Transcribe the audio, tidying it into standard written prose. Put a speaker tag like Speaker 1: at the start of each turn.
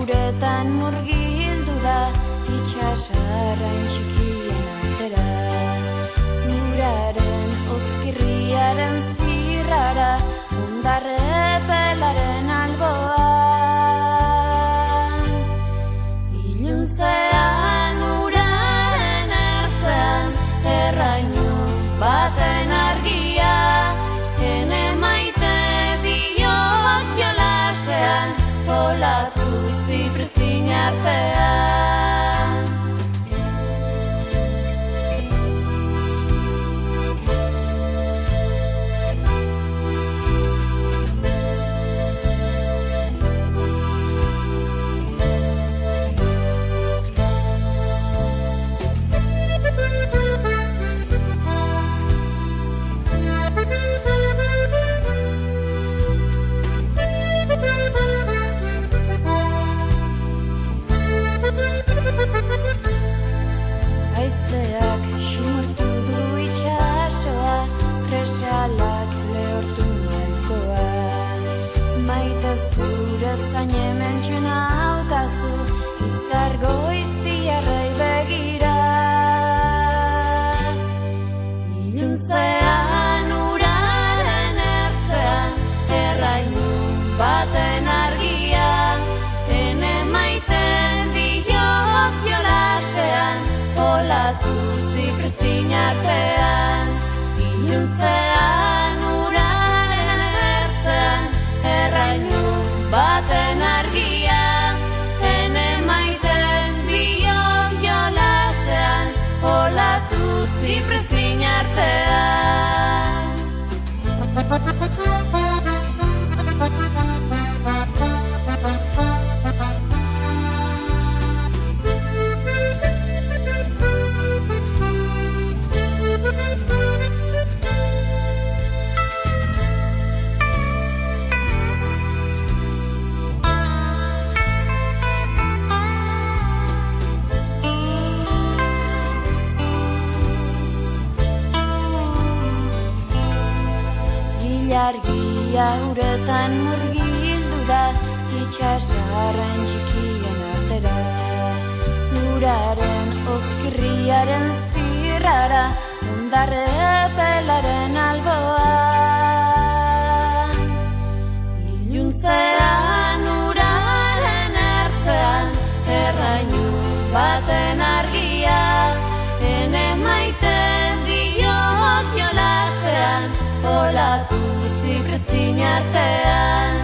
Speaker 1: uretan murgildu da itxasarrain txikien altera. Uraren ozkirriaren zirrara ondarrepelaren alboan. Iluntzean uraren ertzean errainu baten argia, ene maite biok jolasean olatu zipristin artean. Haizeak ximurtu du itxasoa, presalak lehortu malkoa. Maite zure zain hementxe naukazu, izar goiztiarrei begira. Iluntzean uraren ertzean errainu baten argia, ene maiten biok jolasean olatu zipristin artean. Iluntzean uraren ertzean errainu baten argia, ene maiten biok jolasean olatu zipristin artean. Argia uretan murgildu da itxasarrain txikien artera. Uraren ozkirriaren zirrara ondarrepelaren alboan. Iluntzean uraren ertzean errainu baten argia, ene maiten biok jolasean olatu zipristin artean.